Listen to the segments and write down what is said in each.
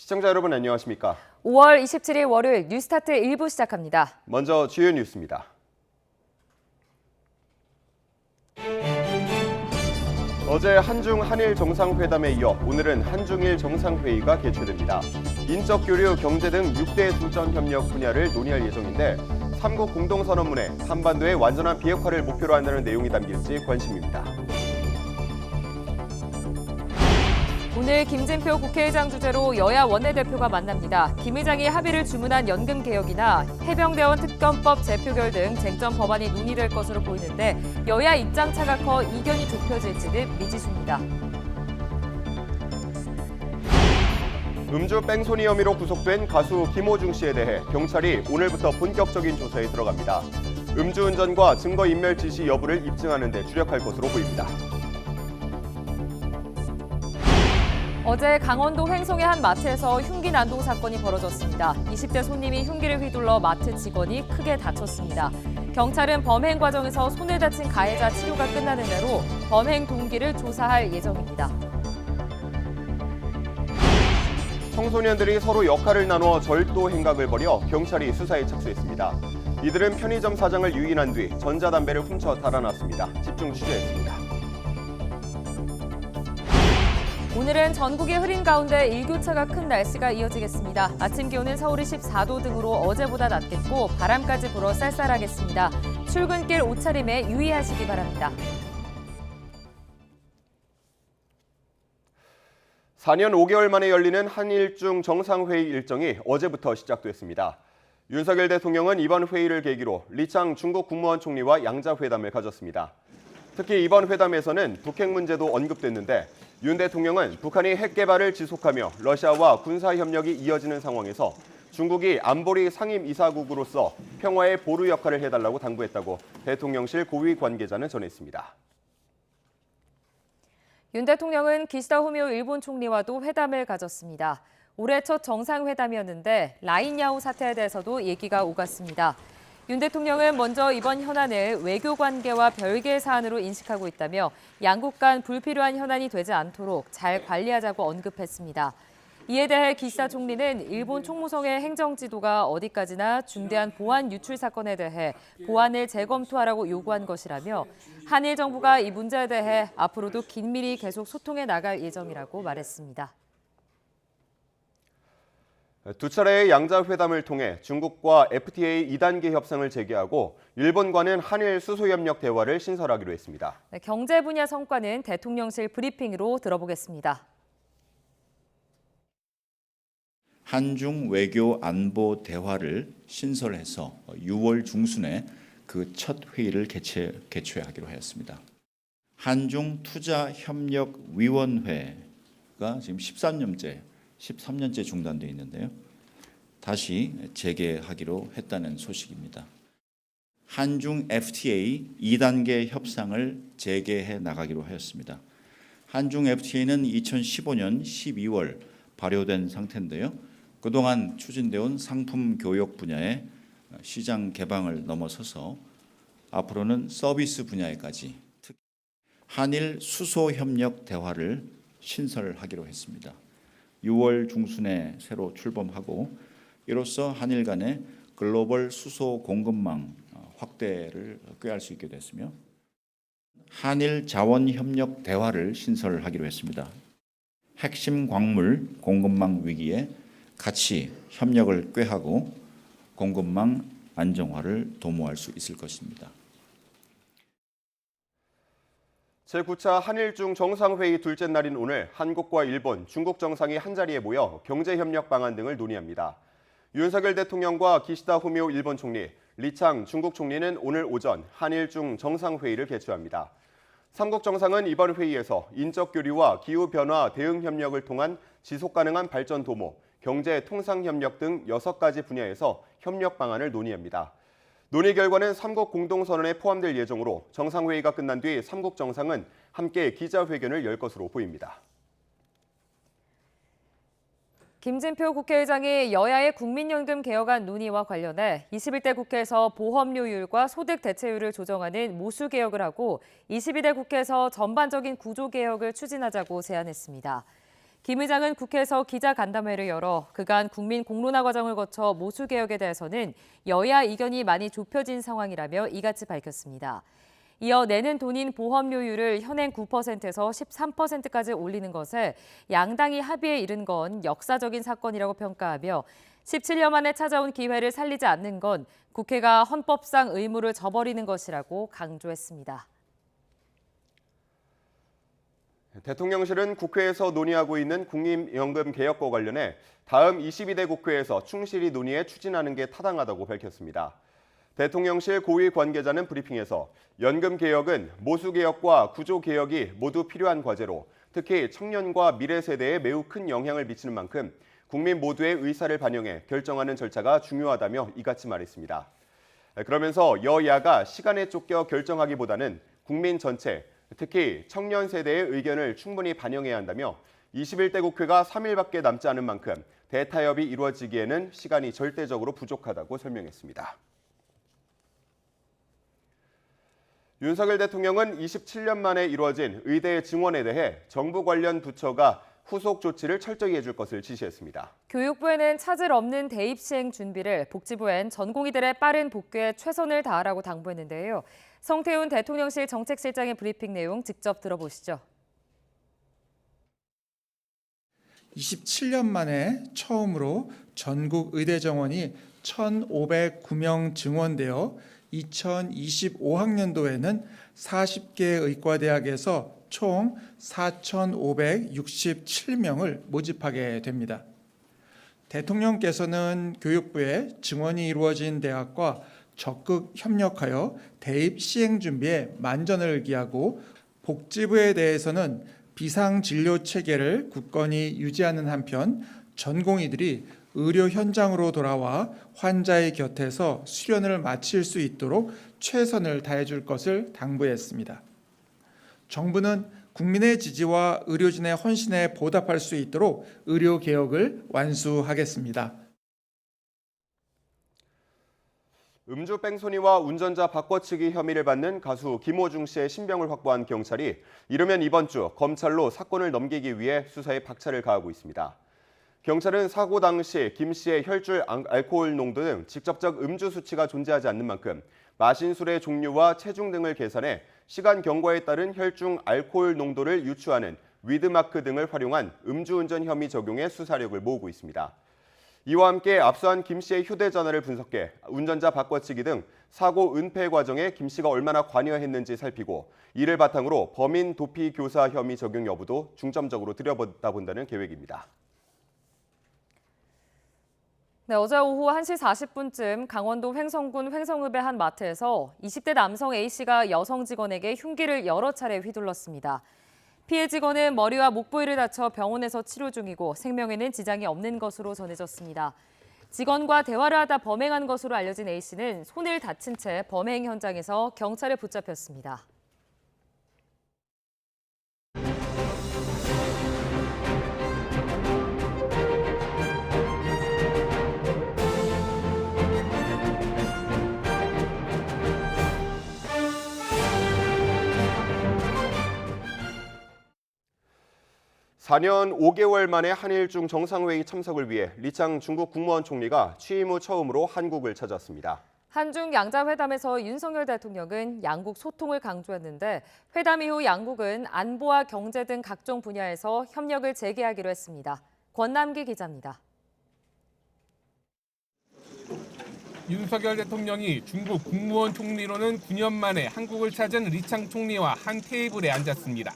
시청자 여러분 안녕하십니까? 5월 27일 월요일 뉴스타트 1부 시작합니다. 먼저 주요 뉴스입니다. 어제 한중 한일 정상회담에 이어 오늘은 한중일 정상회의가 개최됩니다. 인적 교류, 경제 등 6대 중점 협력 분야를 논의할 예정인데 3국 공동선언문에 한반도의 완전한 비핵화를 목표로 한다는 내용이 담길지 관심입니다. 오늘 김진표 국회의장 주재로 여야 원내대표가 만납니다. 김 의장이 합의를 주문한 연금 개혁이나 해병대원 특검법 재표결 등 쟁점 법안이 논의될 것으로 보이는데 여야 입장 차가 커 이견이 좁혀질지는 미지수입니다. 음주 뺑소니 혐의로 구속된 가수 김호중 씨에 대해 경찰이 오늘부터 본격적인 조사에 들어갑니다. 음주운전과 증거인멸 지시 여부를 입증하는 데 주력할 것으로 보입니다. 어제 강원도 횡성의 한 마트에서 흉기 난동 사건이 벌어졌습니다. 20대 손님이 흉기를 휘둘러 마트 직원이 크게 다쳤습니다. 경찰은 범행 과정에서 손을 다친 가해자 치료가 끝나는 대로 범행 동기를 조사할 예정입니다. 청소년들이 서로 역할을 나누어 절도 행각을 벌여 경찰이 수사에 착수했습니다. 이들은 편의점 사장을 유인한 뒤 전자담배를 훔쳐 달아났습니다. 집중 취재했습니다. 오늘은 전국이 흐린 가운데 일교차가 큰 날씨가 이어지겠습니다. 아침 기온은 서울이 14도 등으로 어제보다 낮겠고 바람까지 불어 쌀쌀하겠습니다. 출근길 옷차림에 유의하시기 바랍니다. 4년 5개월 만에 열리는 한일중 정상회의 일정이 어제부터 시작됐습니다. 윤석열 대통령은 이번 회의를 계기로 리창 중국 국무원 총리와 양자회담을 가졌습니다. 특히 이번 회담에서는 북핵 문제도 언급됐는데 윤 대통령은 북한이 핵 개발을 지속하며 러시아와 군사협력이 이어지는 상황에서 중국이 안보리 상임이사국으로서 평화의 보루 역할을 해달라고 당부했다고 대통령실 고위 관계자는 전했습니다. 윤 대통령은 기시다 후미오 일본 총리와도 회담을 가졌습니다. 올해 첫 정상회담이었는데 라인야오 사태에 대해서도 얘기가 오갔습니다. 윤 대통령은 먼저 이번 현안을 외교 관계와 별개의 사안으로 인식하고 있다며 양국 간 불필요한 현안이 되지 않도록 잘 관리하자고 언급했습니다. 이에 대해 기시다 총리는 일본 총무성의 행정지도가 어디까지나 중대한 보안 유출 사건에 대해 보안을 재검토하라고 요구한 것이라며 한일 정부가 이 문제에 대해 앞으로도 긴밀히 계속 소통해 나갈 예정이라고 말했습니다. 두 차례의 양자회담을 통해 중국과 FTA 2단계 협상을 재개하고 일본과는 한일 수소협력 대화를 신설하기로 했습니다. 경제 분야 성과는 대통령실 브리핑으로 들어보겠습니다. 한중 외교 안보 대화를 신설해서 6월 중순에 그 첫 회의를 개최하기로 하였습니다. 한중 투자협력위원회가 지금 13년째 중단되어 있는데요. 다시 재개하기로 했다는 소식입니다. 한중 FTA 2단계 협상을 재개해 나가기로 하였습니다. 한중 FTA는 2015년 12월 발효된 상태인데요. 그동안 추진되어 온 상품 교역 분야의 시장 개방을 넘어서서 앞으로는 서비스 분야에까지 특히 한일 수소 협력 대화를 신설하기로 했습니다. 6월 중순에 새로 출범하고 이로써 한일 간의 글로벌 수소 공급망 확대를 꾀할 수 있게 됐으며 한일 자원 협력 대화를 신설하기로 했습니다. 핵심 광물 공급망 위기에 같이 협력을 꾀하고 공급망 안정화를 도모할 수 있을 것입니다. 제9차 한일중 정상회의 둘째 날인 오늘 한국과 일본, 중국 정상이 한자리에 모여 경제협력 방안 등을 논의합니다. 윤석열 대통령과 기시다 후미오 일본 총리, 리창 중국 총리는 오늘 오전 한일중 정상회의를 개최합니다. 3국 정상은 이번 회의에서 인적 교류와 기후변화 대응 협력을 통한 지속가능한 발전 도모, 경제 통상 협력 등 6가지 분야에서 협력 방안을 논의합니다. 논의 결과는 3국 공동선언에 포함될 예정으로 정상회의가 끝난 뒤 3국 정상은 함께 기자회견을 열 것으로 보입니다. 김진표 국회의장이 여야의 국민연금 개혁안 논의와 관련해 21대 국회에서 보험료율과 소득 대체율을 조정하는 모수 개혁을 하고 22대 국회에서 전반적인 구조 개혁을 추진하자고 제안했습니다. 김 의장은 국회에서 기자간담회를 열어 그간 국민 공론화 과정을 거쳐 모수개혁에 대해서는 여야 의견이 많이 좁혀진 상황이라며 이같이 밝혔습니다. 이어 내는 돈인 보험료율을 현행 9%에서 13%까지 올리는 것에 양당이 합의에 이른 건 역사적인 사건이라고 평가하며 17년 만에 찾아온 기회를 살리지 않는 건 국회가 헌법상 의무를 저버리는 것이라고 강조했습니다. 대통령실은 국회에서 논의하고 있는 국민연금 개혁과 관련해 다음 22대 국회에서 충실히 논의해 추진하는 게 타당하다고 밝혔습니다. 대통령실 고위 관계자는 브리핑에서 연금 개혁은 모수 개혁과 구조 개혁이 모두 필요한 과제로 특히 청년과 미래 세대에 매우 큰 영향을 미치는 만큼 국민 모두의 의사를 반영해 결정하는 절차가 중요하다며 이같이 말했습니다. 그러면서 여야가 시간에 쫓겨 결정하기보다는 국민 전체, 특히 청년 세대의 의견을 충분히 반영해야 한다며 21대 국회가 3일밖에 남지 않은 만큼 대타협이 이루어지기에는 시간이 절대적으로 부족하다고 설명했습니다. 윤석열 대통령은 27년 만에 이루어진 의대 증원에 대해 정부 관련 부처가 후속 조치를 철저히 해줄 것을 지시했습니다. 교육부에는 차질 없는 대입 시행 준비를, 복지부엔 전공의들의 빠른 복귀에 최선을 다하라고 당부했는데요. 성태훈 대통령실 정책실장의 브리핑 내용 직접 들어보시죠. 27년 만에 처음으로 전국 의대 정원이 1,509명 증원되어 2025학년도에는 40개 의과대학에서 총 4,567명을 모집하게 됩니다. 대통령께서는 교육부에 증원이 이루어진 대학과 적극 협력하여 대입 시행 준비에 만전을 기하고 복지부에 대해서는 비상진료 체계를 굳건히 유지하는 한편 전공의들이 의료 현장으로 돌아와 환자의 곁에서 수련을 마칠 수 있도록 최선을 다해줄 것을 당부했습니다. 정부는 국민의 지지와 의료진의 헌신에 보답할 수 있도록 의료 개혁을 완수하겠습니다. 음주 뺑소니와 운전자 바꿔치기 혐의를 받는 가수 김호중 씨의 신병을 확보한 경찰이 이르면 이번 주 검찰로 사건을 넘기기 위해 수사에 박차를 가하고 있습니다. 경찰은 사고 당시 김 씨의 혈중 알코올 농도 등 직접적 음주 수치가 존재하지 않는 만큼 마신 술의 종류와 체중 등을 계산해 시간 경과에 따른 혈중 알코올 농도를 유추하는 위드마크 등을 활용한 음주운전 혐의 적용에 수사력을 모으고 있습니다. 이와 함께 압수한 김 씨의 휴대전화를 분석해 운전자 바꿔치기 등 사고 은폐 과정에 김 씨가 얼마나 관여했는지 살피고 이를 바탕으로 범인 도피 교사 혐의 적용 여부도 중점적으로 들여다본다는 계획입니다. 네, 어제 오후 1시 40분쯤 강원도 횡성군 횡성읍의 한 마트에서 20대 남성 A씨가 여성 직원에게 흉기를 여러 차례 휘둘렀습니다. 피해 직원은 머리와 목 부위를 다쳐 병원에서 치료 중이고 생명에는 지장이 없는 것으로 전해졌습니다. 직원과 대화를 하다 범행한 것으로 알려진 A씨는 손을 다친 채 범행 현장에서 경찰에 붙잡혔습니다. 사 4년 5개월 만에 한일중 정상회의 참석을 위해 리창 중국 국무원 총리가 취임 후 처음으로 한국을 찾았습니다. 한중 양자회담에서 윤석열 대통령은 양국 소통을 강조했는데 회담 이후 양국은 안보와 경제 등 각종 분야에서 협력을 재개하기로 했습니다. 권남기 기자입니다. 윤석열 대통령이 중국 국무원 총리로는 9년 만에 한국을 찾은 리창 총리와 한 테이블에 앉았습니다.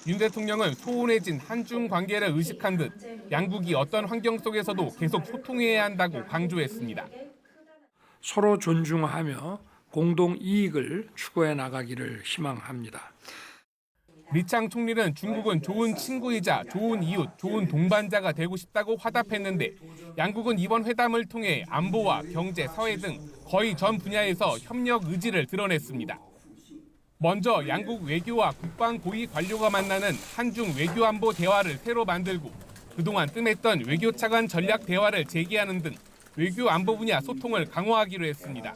윤 대통령은 소원해진 한중 관계를 의식한 듯 양국이 어떤 환경 속에서도 계속 소통해야 한다고 강조했습니다. 서로 존중하며 공동 이익을 추구해 나가기를 희망합니다. 리창 총리는 중국은 좋은 친구이자 좋은 이웃, 좋은 동반자가 되고 싶다고 화답했는데 양국은 이번 회담을 통해 안보와 경제, 사회 등 거의 전 분야에서 협력 의지를 드러냈습니다. 먼저 양국 외교와 국방 고위 관료가 만나는 한중 외교안보 대화를 새로 만들고 그동안 뜸했던 외교차관 전략 대화를 재개하는 등 외교안보 분야 소통을 강화하기로 했습니다.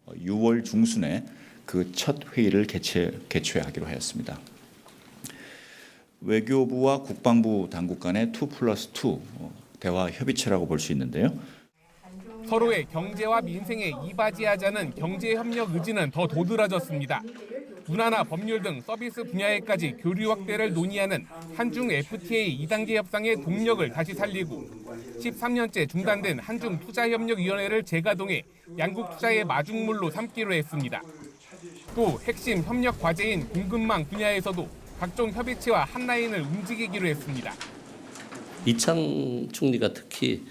6월 중순에 그 첫 회의를 개최하기로 하였습니다. 외교부와 국방부 당국 간의 2+2 대화 협의체라고 볼 수 있는데요. 서로의 경제와 민생에 이바지하자는 경제협력 의지는 더 도드라졌습니다. 문화나 법률 등 서비스 분야에까지 교류 확대를 논의하는 한중 FTA 2단계 협상의 동력을 다시 살리고 13년째 중단된 한중 투자협력위원회를 재가동해 양국 투자의 마중물로 삼기로 했습니다. 또 핵심 협력 과제인 공급망 분야에서도 각종 협의체와 한 라인을 움직이기로 했습니다. 이창 총리가 특히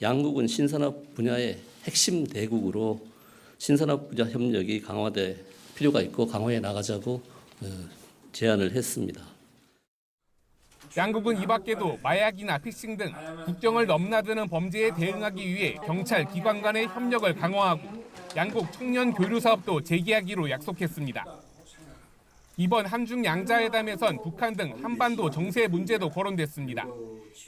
양국은 신산업 분야의 핵심 대국으로 신산업 분야 협력이 강화될 필요가 있고 강화해 나가자고 제안을 했습니다. 양국은 이 밖에도 마약이나 피싱 등 국경을 넘나드는 범죄에 대응하기 위해 경찰 기관 간의 협력을 강화하고 양국 청년 교류 사업도 재개하기로 약속했습니다. 이번 한중 양자회담에선 북한 등 한반도 정세 문제도 거론됐습니다.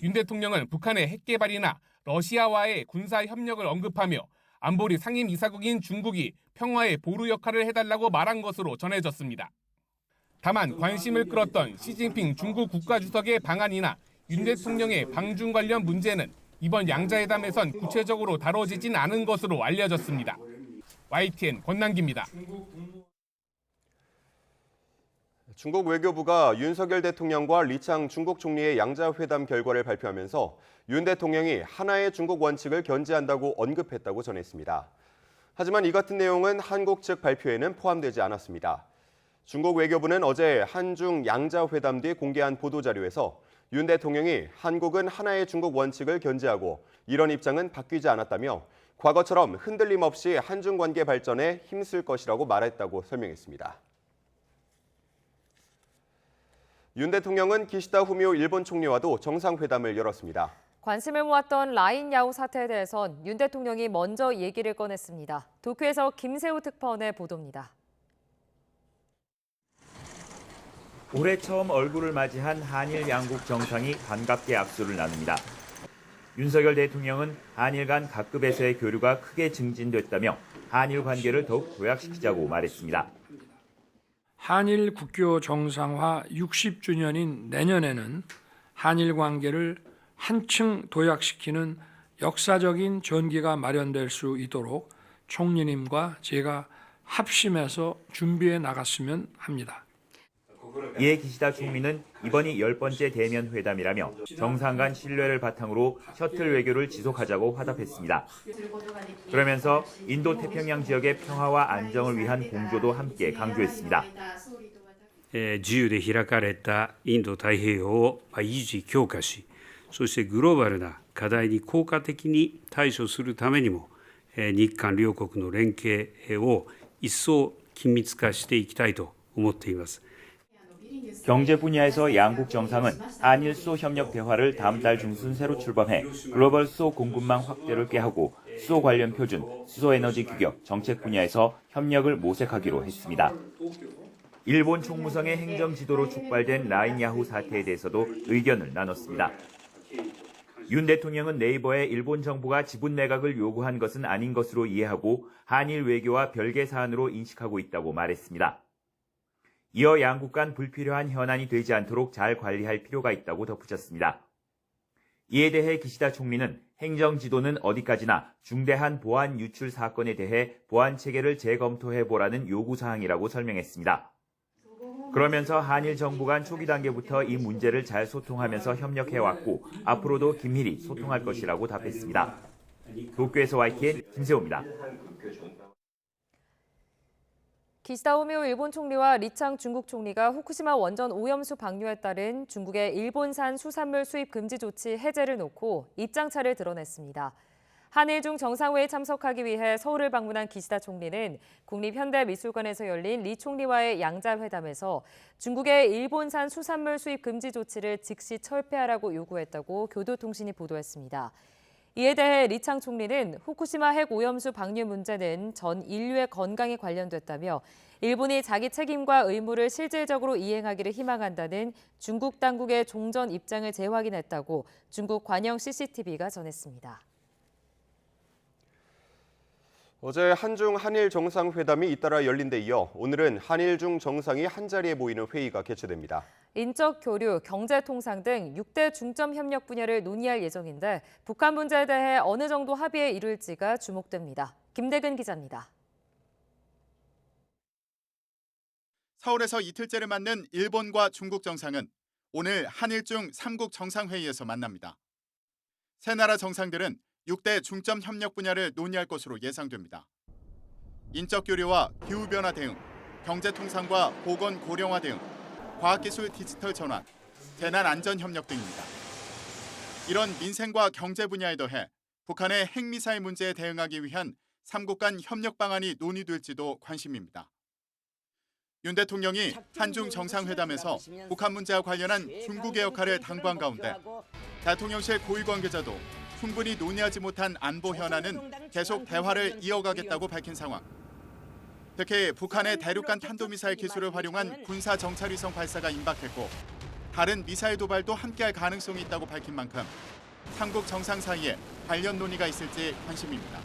윤 대통령은 북한의 핵 개발이나 러시아와의 군사 협력을 언급하며 안보리 상임이사국인 중국이 평화의 보루 역할을 해달라고 말한 것으로 전해졌습니다. 다만 관심을 끌었던 시진핑 중국 국가주석의 방안이나 윤 대통령의 방중 관련 문제는 이번 양자회담에선 구체적으로 다뤄지진 않은 것으로 알려졌습니다. YTN 권남기입니다. 중국 외교부가 윤석열 대통령과 리창 중국 총리의 양자회담 결과를 발표하면서 윤 대통령이 하나의 중국 원칙을 견지한다고 언급했다고 전했습니다. 하지만 이 같은 내용은 한국 측 발표에는 포함되지 않았습니다. 중국 외교부는 어제 한중 양자회담 뒤 공개한 보도자료에서 윤 대통령이 한국은 하나의 중국 원칙을 견지하고 이런 입장은 바뀌지 않았다며 과거처럼 흔들림 없이 한중 관계 발전에 힘쓸 것이라고 말했다고 설명했습니다. 윤 대통령은 기시다 후미오 일본 총리와도 정상회담을 열었습니다. 관심을 모았던 라인 야후 사태에 대해선 윤 대통령이 먼저 얘기를 꺼냈습니다. 도쿄에서 김세우 특파원의 보도입니다. 올해 처음 얼굴을 맞이한 한일 양국 정상이 반갑게 악수를 나눕니다. 윤석열 대통령은 한일 간 각급에서의 교류가 크게 증진됐다며 한일 관계를 더욱 도약시키자고 말했습니다. 한일 국교 정상화 60주년인 내년에는 한일 관계를 한층 도약시키는 역사적인 전기가 마련될 수 있도록 총리님과 제가 합심해서 준비해 나갔으면 합니다. 이에 기시다 총리는 이번이 10번째 대면 회담이라며 정상 간 신뢰를 바탕으로 셔틀 외교를 지속하자고 화답했습니다. 그러면서 인도 태평양 지역의 평화와 안정을 위한 공조도 함께 강조했습니다. 自由で開かれたインド太平洋を維持強化し、そしてグローバルな課題に効果的に対処するためにも、日韓両国の連携を一層緊密化していきたいと思っています。 경제 분야에서 양국 정상은 한일 수소 협력 대화를 다음 달 중순 새로 출범해 글로벌 수소 공급망 확대를 꾀하고 수소 관련 표준, 수소 에너지 규격, 정책 분야에서 협력을 모색하기로 했습니다. 일본 총무성의 행정 지도로 촉발된 라인 야후 사태에 대해서도 의견을 나눴습니다. 윤 대통령은 네이버에 일본 정부가 지분 매각을 요구한 것은 아닌 것으로 이해하고 한일 외교와 별개 사안으로 인식하고 있다고 말했습니다. 이어 양국 간 불필요한 현안이 되지 않도록 잘 관리할 필요가 있다고 덧붙였습니다. 이에 대해 기시다 총리는 행정 지도는 어디까지나 중대한 보안 유출 사건에 대해 보안 체계를 재검토해보라는 요구사항이라고 설명했습니다. 그러면서 한일 정부 간 초기 단계부터 이 문제를 잘 소통하면서 협력해왔고 앞으로도 긴밀히 소통할 것이라고 답했습니다. 도쿄에서 YTN 김세호입니다. 기시다 후미오 일본 총리와 리창 중국 총리가 후쿠시마 원전 오염수 방류에 따른 중국의 일본산 수산물 수입 금지 조치 해제를 놓고 입장차를 드러냈습니다. 한일중 정상회의에 참석하기 위해 서울을 방문한 기시다 총리는 국립현대미술관에서 열린 리 총리와의 양자회담에서 중국의 일본산 수산물 수입 금지 조치를 즉시 철폐하라고 요구했다고 교도통신이 보도했습니다. 이에 대해 리창 총리는 후쿠시마 핵 오염수 방류 문제는 전 인류의 건강에 관련됐다며 일본이 자기 책임과 의무를 실질적으로 이행하기를 희망한다는 중국 당국의 종전 입장을 재확인했다고 중국 관영 CCTV가 전했습니다. 어제 한중 한일 정상회담이 잇따라 열린 데 이어 오늘은 한일중 정상이 한자리에 모이는 회의가 개최됩니다. 인적 교류, 경제 통상 등 6대 중점 협력 분야를 논의할 예정인데 북한 문제에 대해 어느 정도 합의에 이룰지가 주목됩니다. 김대근 기자입니다. 서울에서 이틀째를 맞는 일본과 중국 정상은 오늘 한일중 3국 정상회의에서 만납니다. 세 나라 정상들은 6대 중점 협력 분야를 논의할 것으로 예상됩니다. 인적 교류와 기후변화 대응, 경제 통상과 보건 고령화 대응, 과학기술 디지털 전환, 재난 안전 협력 등입니다. 이런 민생과 경제 분야에 더해 북한의 핵미사일 문제에 대응하기 위한 3국 간 협력 방안이 논의될지도 관심입니다. 윤 대통령이 한중 정상회담에서 북한 문제와 관련한 중국의 역할을 당부한 가운데 대통령실 고위 관계자도 충분히 논의하지 못한 안보 현안은 계속 대화를 이어가겠다고 밝힌 상황. 특히 북한의 대륙간 탄도미사일 기술을 활용한 군사 정찰위성 발사가 임박했고 다른 미사일 도발도 함께할 가능성이 있다고 밝힌 만큼 3국 정상 사이에 관련 논의가 있을지 관심입니다.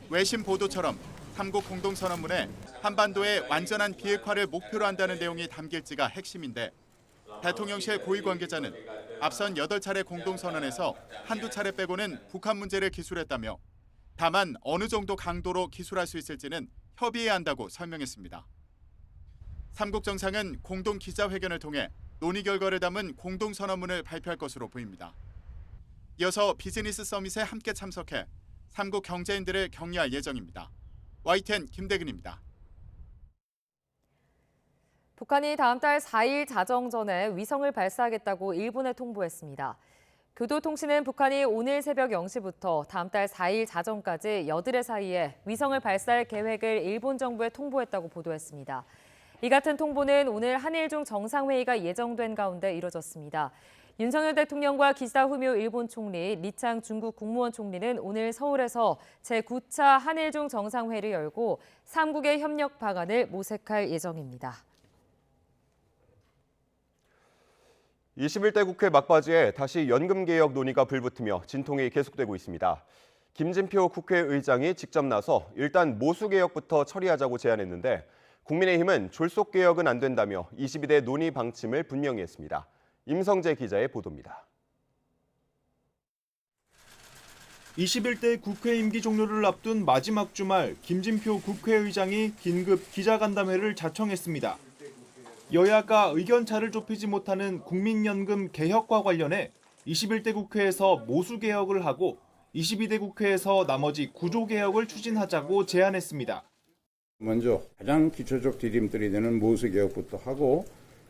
외신 보도처럼 3국 공동선언문에 한반도의 완전한 비핵화를 목표로 한다는 내용이 담길지가 핵심인데 대통령실 고위 관계자는 앞선 8차례 공동선언에서 한두 차례 빼고는 북한 문제를 기술했다며 다만 어느 정도 강도로 기술할 수 있을지는 협의해야 한다고 설명했습니다. 3국 정상은 공동 기자회견을 통해 논의 결과를 담은 공동선언문을 발표할 것으로 보입니다. 이어서 비즈니스 서밋에 함께 참석해 3국 경제인들을 격려할 예정입니다. YTN 김대근입니다. 북한이 다음 달 4일 자정 전에 위성을 발사하겠다고 일본에 통보했습니다. 교도통신은 북한이 오늘 새벽 0시부터 다음 달 4일 자정까지 여드레 사이에 위성을 발사할 계획을 일본 정부에 통보했다고 보도했습니다. 이 같은 통보는 오늘 한일중 정상회의가 예정된 가운데 이뤄졌습니다. 윤석열 대통령과 기시다 후미오 일본 총리, 리창 중국 국무원 총리는 오늘 서울에서 제9차 한일중 정상회의를 열고 3국의 협력 방안을 모색할 예정입니다. 21대 국회 막바지에 다시 연금개혁 논의가 불붙으며 진통이 계속되고 있습니다. 김진표 국회의장이 직접 나서 일단 모수개혁부터 처리하자고 제안했는데 국민의힘은 졸속개혁은 안 된다며 22대 논의 방침을 분명히 했습니다. 임성재 기자의 보도입니다. 21대 국회 임기 종료를 앞둔 마지막 주말 김진표 국회의장이 긴급 기자간담회를 자청했습니다. 여야가 의견차를 좁히지 못하는 국민연금 개혁과 관련해 21대 국회에서 모수개혁을 하고 22대 국회에서 나머지 구조개혁을 추진하자고 제안했습니다. 먼저 가장 기초적 디딤돌이 되는 모수개혁부터 하고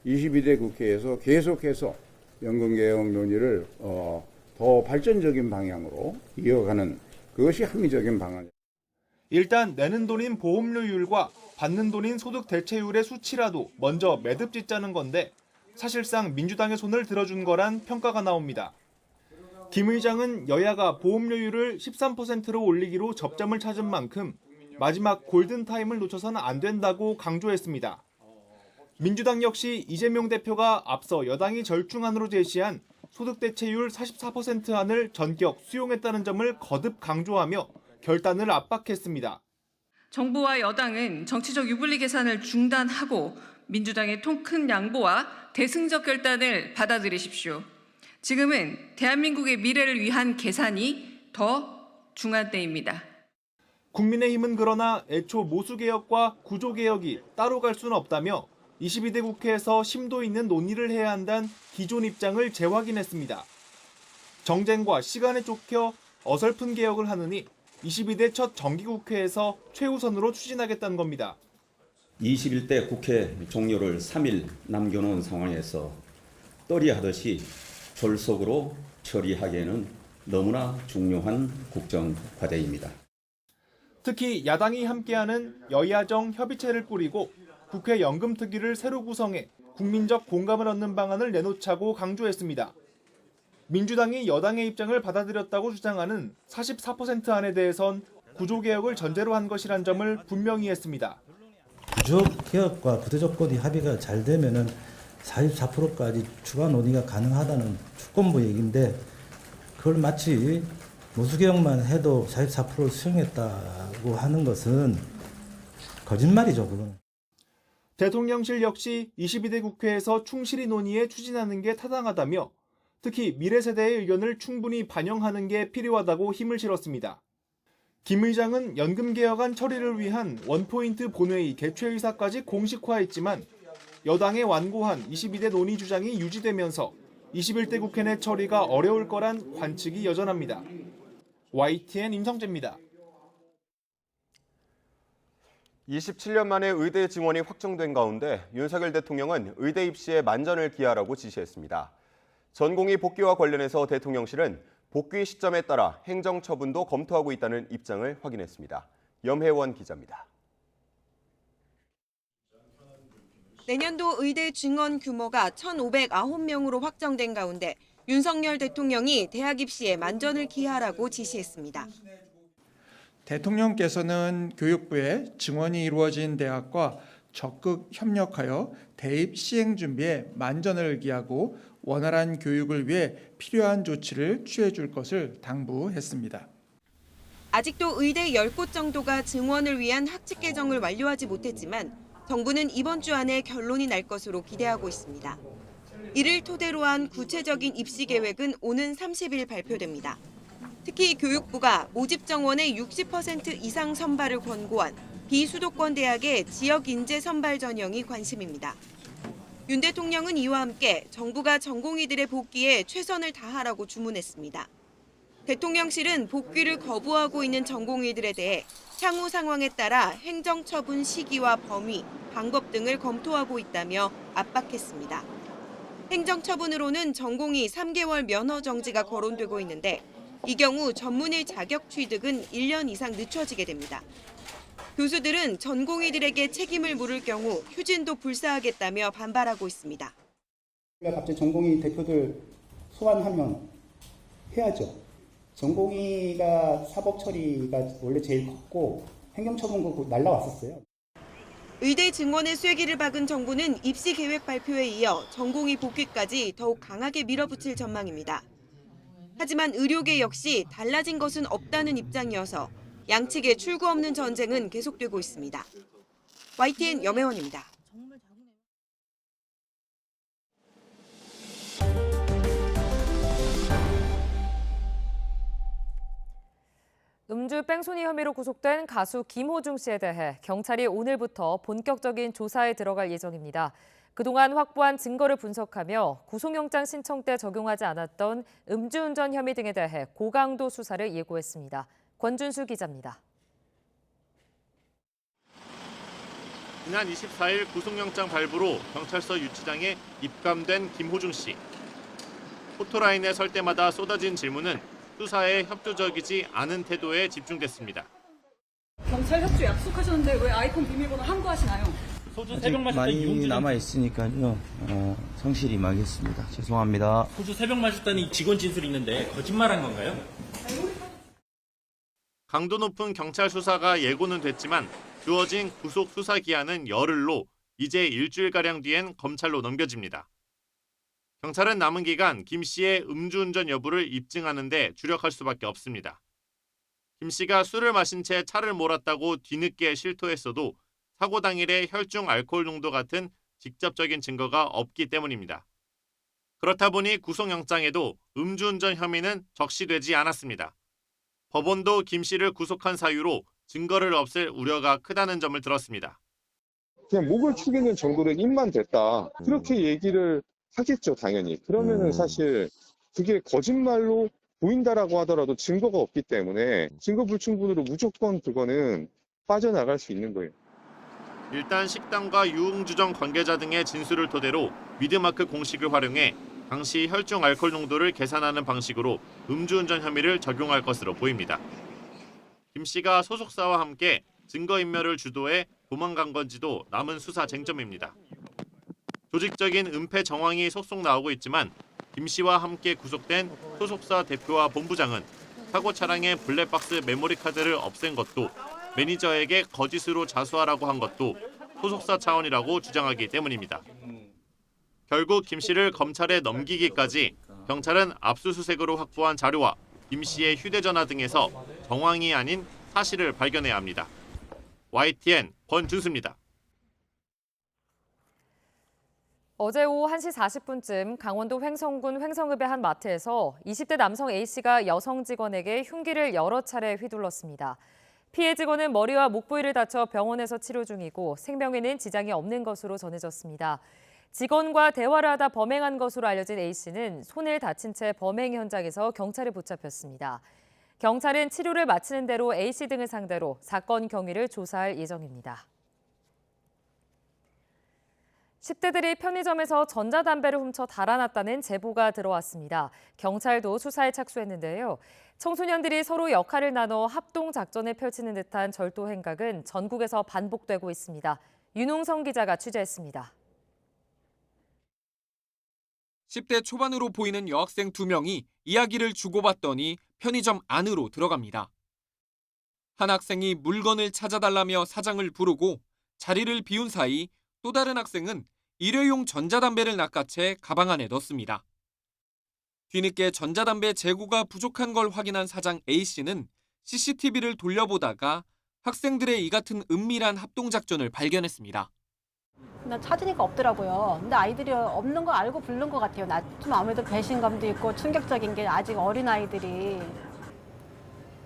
22대 국회에서 계속해서 연금개혁 논의를 더 발전적인 방향으로 이어가는 그것이 합리적인 방안입니다. 일단 내는 돈인 보험료율과 받는 돈인 소득 대체율의 수치라도 먼저 매듭 짓자는 건데 사실상 민주당의 손을 들어준 거란 평가가 나옵니다. 김 의장은 여야가 보험료율을 13%로 올리기로 접점을 찾은 만큼 마지막 골든타임을 놓쳐서는 안 된다고 강조했습니다. 민주당 역시 이재명 대표가 앞서 여당이 절충안으로 제시한 소득 대체율 44% 안을 전격 수용했다는 점을 거듭 강조하며 결단을 압박했습니다. 정부와 여당은 정치적 유불리 계산을 중단하고 민주당의 통 큰 양보와 대승적 결단을 받아들이십시오. 지금은 대한민국의 미래를 위한 계산이 더 중요한 때입니다. 국민의힘은 그러나 애초 모수개혁과 구조개혁이 따로 갈 수는 없다며 22대 국회에서 심도 있는 논의를 해야 한다는 기존 입장을 재확인했습니다. 정쟁과 시간에 쫓겨 어설픈 개혁을 하느니 22대 첫 정기국회에서 최우선으로 추진하겠다는 겁니다. 21대 국회 종료를 3일 남겨놓은 상황에서 떨이하듯이 졸속으로 처리하기에는 너무나 중요한 국정 과제입니다. 특히 야당이 함께하는 여야정 협의체를 꾸리고 국회 연금특위를 새로 구성해 국민적 공감을 얻는 방안을 내놓자고 강조했습니다. 민주당이 여당의 입장을 받아들였다고 주장하는 44% 안에 대해선 구조개혁을 전제로 한 것이란 점을 분명히 했습니다. 구조개혁과 부대조건이 합의가 잘 되면은 44%까지 추가 논의가 가능하다는 주권부 얘기인데 그걸 마치 모수개혁만 해도 44%를 수용했다고 하는 것은 거짓말이죠, 그건. 대통령실 역시 22대 국회에서 충실히 논의해 추진하는 게 타당하다며 특히 미래 세대의 의견을 충분히 반영하는 게 필요하다고 힘을 실었습니다. 김 의장은 연금 개혁안 처리를 위한 원포인트 본회의 개최 의사까지 공식화했지만 여당의 완고한 22대 논의 주장이 유지되면서 21대 국회 내 처리가 어려울 거란 관측이 여전합니다. YTN 임성재입니다. 27년 만에 의대 증원이 확정된 가운데 윤석열 대통령은 의대 입시에 만전을 기하라고 지시했습니다. 전공의 복귀와 관련해서 대통령실은 복귀 시점에 따라 행정처분도 검토하고 있다는 입장을 확인했습니다. 염혜원 기자입니다. 내년도 의대 증원 규모가 1,509명으로 확정된 가운데 윤석열 대통령이 대학 입시에 만전을 기하라고 지시했습니다. 대통령께서는 교육부에 증원이 이루어진 대학과 적극 협력하여 대입 시행 준비에 만전을 기하고 원활한 교육을 위해 필요한 조치를 취해 줄 것을 당부했습니다. 아직도 의대 10곳 정도가 증원을 위한 학칙 개정을 완료하지 못했지만 정부는 이번 주 안에 결론이 날 것으로 기대하고 있습니다. 이를 토대로 한 구체적인 입시 계획은 오는 30일 발표됩니다. 특히 교육부가 모집 정원의 60% 이상 선발을 권고한 비수도권 대학의 지역 인재 선발 전형이 관심입니다. 윤 대통령은 이와 함께 정부가 전공의들의 복귀에 최선을 다하라고 주문했습니다. 대통령실은 복귀를 거부하고 있는 전공의들에 대해 향후 상황에 따라 행정처분 시기와 범위, 방법 등을 검토하고 있다며 압박했습니다. 행정처분으로는 전공의 3개월 면허 정지가 거론되고 있는데 이 경우 전문의 자격 취득은 1년 이상 늦춰지게 됩니다. 교수들은 전공의들에게 책임을 물을 경우 휴진도 불사하겠다며 반발하고 있습니다. 갑자기 전공의 대표들 소환하면 해야죠. 전공의가 사법 처리가 원래 제일 컸고 행정처분 날라왔었어요. 의대 증원의 쐐기를 박은 정부는 입시 계획 발표에 이어 전공의 복귀까지 더욱 강하게 밀어붙일 전망입니다. 하지만 의료계 역시 달라진 것은 없다는 입장이어서 양측의 출구 없는 전쟁은 계속되고 있습니다. YTN 염혜원입니다. 음주 뺑소니 혐의로 구속된 가수 김호중 씨에 대해 경찰이 오늘부터 본격적인 조사에 들어갈 예정입니다. 그동안 확보한 증거를 분석하며 구속영장 신청 때 적용하지 않았던 음주운전 혐의 등에 대해 고강도 수사를 예고했습니다. 권준수 기자입니다. 지난 24일 구속영장 발부로 경찰서 유치장에 입감된 김호중 씨. 포토라인에 설 때마다 쏟아진 질문은 수사에 협조적이지 않은 태도에 집중됐습니다. 경찰 협조 약속하셨는데 왜 아이폰 비밀번호 함구하시나요? 소주 3병 마실 때 많이 남아 있으니까요. 성실히 임하겠습니다. 죄송합니다. 소주 3병 마셨다는 직원 진술이 있는데 거짓말한 건가요? 강도 높은 경찰 수사가 예고는 됐지만 주어진 구속 수사 기한은 열흘로 이제 일주일가량 뒤엔 검찰로 넘겨집니다. 경찰은 남은 기간 김 씨의 음주운전 여부를 입증하는 데 주력할 수밖에 없습니다. 김 씨가 술을 마신 채 차를 몰았다고 뒤늦게 실토했어도 사고 당일의 혈중 알코올 농도 같은 직접적인 증거가 없기 때문입니다. 그렇다 보니 구속영장에도 음주운전 혐의는 적시되지 않았습니다. 법원도 김 씨를 구속한 사유로 증거를 없앨 우려가 크다는 점을 들었습니다. 그냥 목을 축이는 정도로 입만 됐다. 그렇게 얘기를 하겠죠, 당연히. 그러면은 사실 그게 거짓말로 보인다라고 하더라도 증거가 없기 때문에 증거 불충분으로 무조건 그거는 빠져나갈 수 있는 거예요. 일단 식당과 유흥주점 관계자 등의 진술을 토대로 미드마크 공식을 활용해 당시 혈중 알코올 농도를 계산하는 방식으로 음주운전 혐의를 적용할 것으로 보입니다. 김 씨가 소속사와 함께 증거인멸을 주도해 도망간 건지도 남은 수사 쟁점입니다. 조직적인 은폐 정황이 속속 나오고 있지만 김 씨와 함께 구속된 소속사 대표와 본부장은 사고 차량의 블랙박스 메모리 카드를 없앤 것도 매니저에게 거짓으로 자수하라고 한 것도 소속사 차원이라고 주장하기 때문입니다. 결국 김 씨를 검찰에 넘기기까지 경찰은 압수수색으로 확보한 자료와 김 씨의 휴대전화 등에서 정황이 아닌 사실을 발견해야 합니다. YTN 권준수입니다. 어제 오후 1시 40분쯤 강원도 횡성군 횡성읍의 한 마트에서 20대 남성 A씨가 여성 직원에게 흉기를 여러 차례 휘둘렀습니다. 피해 직원은 머리와 목 부위를 다쳐 병원에서 치료 중이고 생명에는 지장이 없는 것으로 전해졌습니다. 직원과 대화를 하다 범행한 것으로 알려진 A씨는 손을 다친 채 범행 현장에서 경찰에 붙잡혔습니다. 경찰은 치료를 마치는 대로 A씨 등을 상대로 사건 경위를 조사할 예정입니다. 10대들이 편의점에서 전자담배를 훔쳐 달아났다는 제보가 들어왔습니다. 경찰도 수사에 착수했는데요. 청소년들이 서로 역할을 나눠 합동 작전을 펼치는 듯한 절도 행각은 전국에서 반복되고 있습니다. 윤웅성 기자가 취재했습니다. 10대 초반으로 보이는 여학생 2명이 이야기를 주고받더니 편의점 안으로 들어갑니다. 한 학생이 물건을 찾아달라며 사장을 부르고 자리를 비운 사이 또 다른 학생은 일회용 전자담배를 낚아채 가방 안에 넣습니다. 뒤늦게 전자담배 재고가 부족한 걸 확인한 사장 A씨는 CCTV를 돌려보다가 학생들의 이 같은 은밀한 합동작전을 발견했습니다. 나 찾으니까 없더라고요. 근데 아이들이 없는 거 알고 부른 것 같아요. 나 좀 아무래도 배신감도 있고 충격적인 게 아직 어린 아이들이.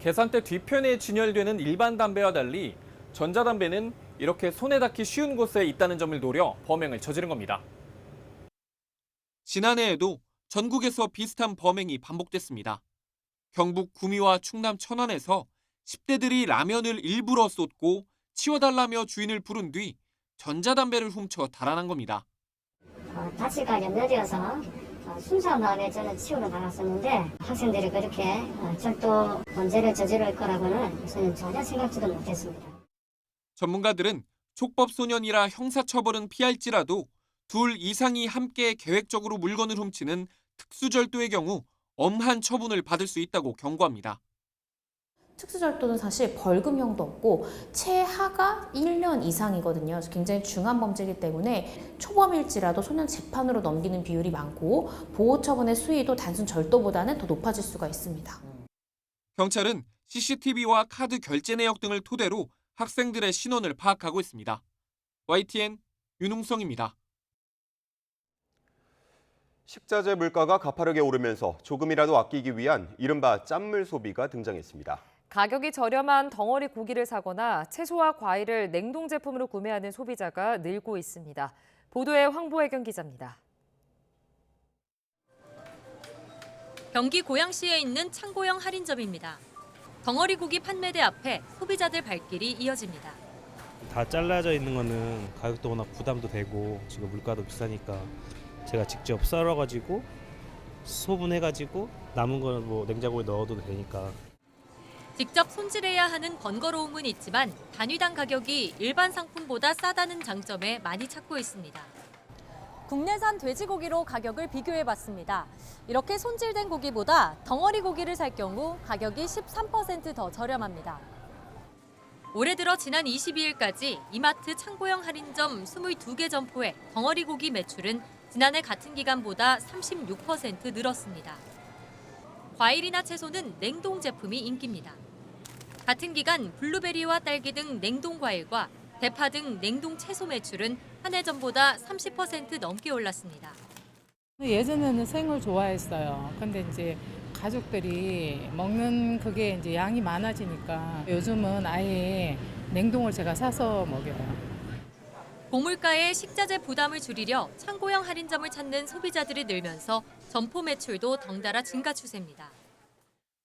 계산대 뒤편에 진열되는 일반 담배와 달리 전자담배는 이렇게 손에 닿기 쉬운 곳에 있다는 점을 노려 범행을 저지른 겁니다. 지난해에도 전국에서 비슷한 범행이 반복됐습니다. 경북 구미와 충남 천안에서 10대들이 라면을 일부러 쏟고 치워달라며 주인을 부른 뒤 전자담배를 훔쳐 달아난 겁니다. 자취가 연결되어서 순수한 마음에 저는 치우러 나갔었는데 학생들이 그렇게 절도 범죄를 저지를 거라고는 저는 전혀 생각지도 못했습니다. 전문가들은 촉법 소년이라 형사처벌은 피할지라도 둘 이상이 함께 계획적으로 물건을 훔치는 특수절도의 경우 엄한 처분을 받을 수 있다고 경고합니다. 특수절도는 사실 벌금형도 없고 최하가 1년 이상이거든요. 굉장히 중한 범죄이기 때문에 초범일지라도 소년 재판으로 넘기는 비율이 많고 보호처분의 수위도 단순 절도보다는 더 높아질 수가 있습니다. 경찰은 CCTV와 카드 결제 내역 등을 토대로 학생들의 신원을 파악하고 있습니다. YTN 윤웅성입니다. 식자재 물가가 가파르게 오르면서 조금이라도 아끼기 위한 이른바 짠물 소비가 등장했습니다. 가격이 저렴한 덩어리 고기를 사거나 채소와 과일을 냉동 제품으로 구매하는 소비자가 늘고 있습니다. 보도에 황보혜경 기자입니다. 경기 고양시에 있는 창고형 할인점입니다. 덩어리 고기 판매대 앞에 소비자들 발길이 이어집니다. 다 잘라져 있는 거는 가격도 워낙 부담도 되고 지금 물가도 비싸니까 제가 직접 썰어가지고 소분해가지고 남은 거는 뭐 냉장고에 넣어도 되니까. 직접 손질해야 하는 번거로움은 있지만 단위당 가격이 일반 상품보다 싸다는 장점에 많이 찾고 있습니다. 국내산 돼지고기로 가격을 비교해봤습니다. 이렇게 손질된 고기보다 덩어리 고기를 살 경우 가격이 13% 더 저렴합니다. 올해 들어 지난 22일까지 이마트 창고형 할인점 22개 점포의 덩어리 고기 매출은 지난해 같은 기간보다 36% 늘었습니다. 과일이나 채소는 냉동 제품이 인기입니다. 같은 기간 블루베리와 딸기 등 냉동 과일과 대파 등 냉동 채소 매출은 한 해 전보다 30% 넘게 올랐습니다. 예전에는 생을 좋아했어요. 근데 이제 가족들이 먹는 그게 이제 양이 많아지니까 요즘은 아예 냉동을 제가 사서 먹여요. 고물가의 식자재 부담을 줄이려 창고형 할인점을 찾는 소비자들이 늘면서 점포 매출도 덩달아 증가 추세입니다.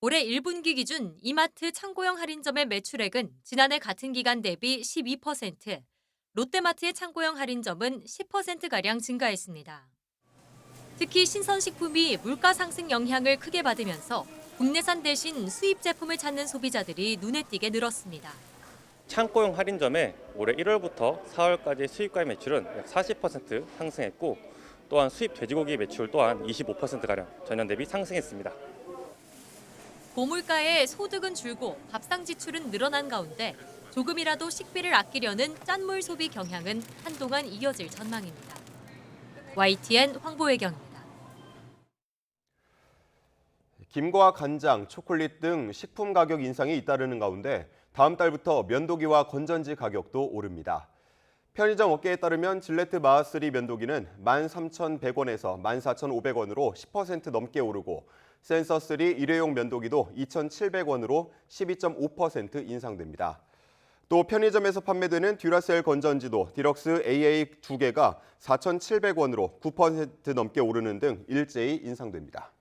올해 1분기 기준 이마트 창고형 할인점의 매출액은 지난해 같은 기간 대비 12%, 롯데마트의 창고형 할인점은 10%가량 증가했습니다. 특히 신선식품이 물가 상승 영향을 크게 받으면서 국내산 대신 수입 제품을 찾는 소비자들이 눈에 띄게 늘었습니다. 창고형 할인점에 올해 1월부터 4월까지 수입과의 매출은 약 40% 상승했고 또한 수입 돼지고기 매출 또한 25%가량 전년 대비 상승했습니다. 고물가에 소득은 줄고 밥상 지출은 늘어난 가운데 조금이라도 식비를 아끼려는 짠물 소비 경향은 한동안 이어질 전망입니다. YTN 황보혜경입니다. 김과 간장, 초콜릿 등 식품 가격 인상이 잇따르는 가운데 다음 달부터 면도기와 건전지 가격도 오릅니다. 편의점 업계에 따르면 질레트 마하3 면도기는 13,100원에서 14,500원으로 10% 넘게 오르고 센서3 일회용 면도기도 2,700원으로 12.5% 인상됩니다. 또 편의점에서 판매되는 듀라셀 건전지도 디럭스 AA 2개가 4,700원으로 9% 넘게 오르는 등 일제히 인상됩니다.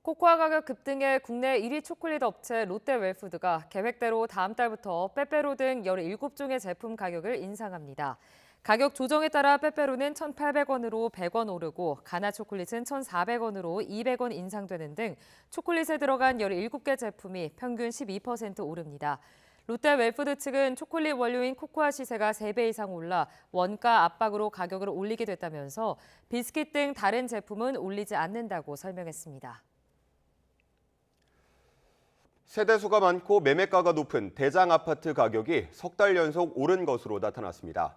코코아 가격 급등에 국내 1위 초콜릿 업체 롯데웰푸드가 계획대로 다음 달부터 빼빼로 등 17종의 제품 가격을 인상합니다. 가격 조정에 따라 빼빼로는 1,800원으로 100원 오르고 가나 초콜릿은 1,400원으로 200원 인상되는 등 초콜릿에 들어간 17개 제품이 평균 12% 오릅니다. 롯데웰푸드 측은 초콜릿 원료인 코코아 시세가 3배 이상 올라 원가 압박으로 가격을 올리게 됐다면서 비스킷 등 다른 제품은 올리지 않는다고 설명했습니다. 세대수가 많고 매매가가 높은 대장 아파트 가격이 석 달 연속 오른 것으로 나타났습니다.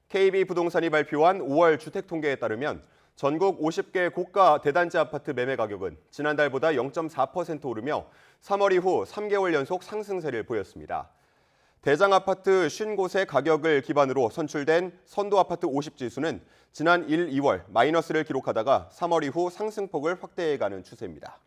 KB부동산이 발표한 5월 주택 통계에 따르면 전국 50개 고가 대단지 아파트 매매 가격은 지난달보다 0.4% 오르며 3월 이후 3개월 연속 상승세를 보였습니다. 대장 아파트 50곳의 가격을 기반으로 선출된 선도 아파트 50지수는 지난 1, 2월 마이너스를 기록하다가 3월 이후 상승폭을 확대해가는 추세입니다.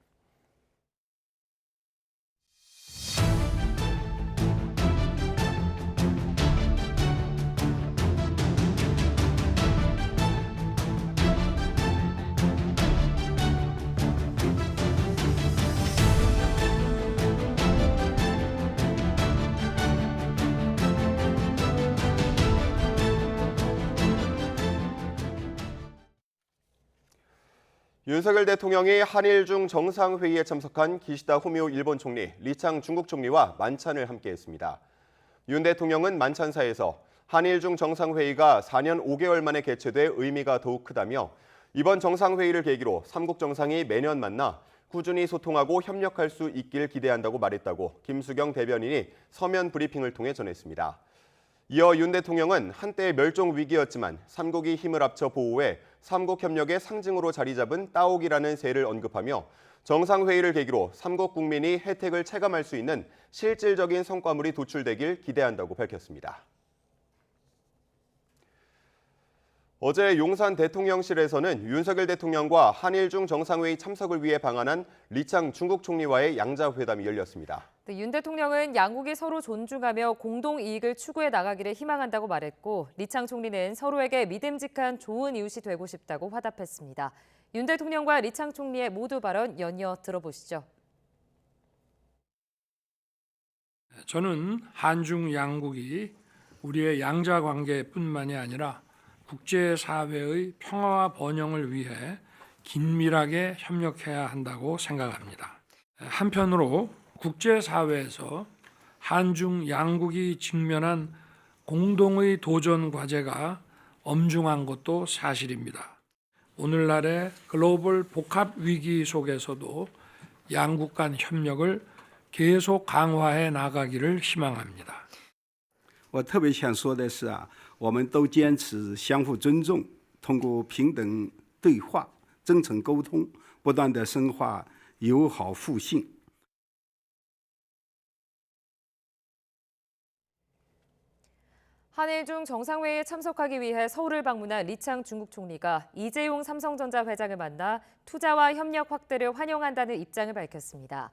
윤석열 대통령이 한일중 정상회의에 참석한 기시다 후미오 일본 총리, 리창 중국 총리와 만찬을 함께했습니다. 윤 대통령은 만찬사에서 한일중 정상회의가 4년 5개월 만에 개최돼 의미가 더욱 크다며 이번 정상회의를 계기로 3국 정상이 매년 만나 꾸준히 소통하고 협력할 수 있길 기대한다고 말했다고 김수경 대변인이 서면 브리핑을 통해 전했습니다. 이어 윤 대통령은 한때 멸종 위기였지만 3국이 힘을 합쳐 보호해 3국 협력의 상징으로 자리 잡은 따옥이라는 새를 언급하며 정상회의를 계기로 3국 국민이 혜택을 체감할 수 있는 실질적인 성과물이 도출되길 기대한다고 밝혔습니다. 어제 용산 대통령실에서는 윤석열 대통령과 한일중 정상회의 참석을 위해 방한한 리창 중국 총리와의 양자회담이 열렸습니다. 윤 대통령은 양국이 서로 존중하며 공동 이익을 추구해 나가기를 희망한다고 말했고 리창 총리는 서로에게 믿음직한 좋은 이웃이 되고 싶다고 화답했습니다. 윤 대통령과 리창 총리의 모두 발언 연이어 들어보시죠. 저는 한중 양국이 우리의 양자 관계뿐만이 아니라 국제사회의 평화와 번영을 위해 긴밀하게 협력해야 한다고 생각합니다. 한편으로 국제사회에서 한중 양국이 직면한 공동의 도전 과제가 엄중한 것도 사실입니다. 오늘날의 글로벌 복합 위기 속에서도 양국 간 협력을 계속 강화해 나가기를 희망합니다. 我特别想说的是我们都坚持相互尊重，通过平等对话、真诚沟通，不断地深化友好互信。 한일중 정상회의에 참석하기 위해 서울을 방문한 리창 중국 총리가 이재용 삼성전자 회장을 만나 투자와 협력 확대를 환영한다는 입장을 밝혔습니다.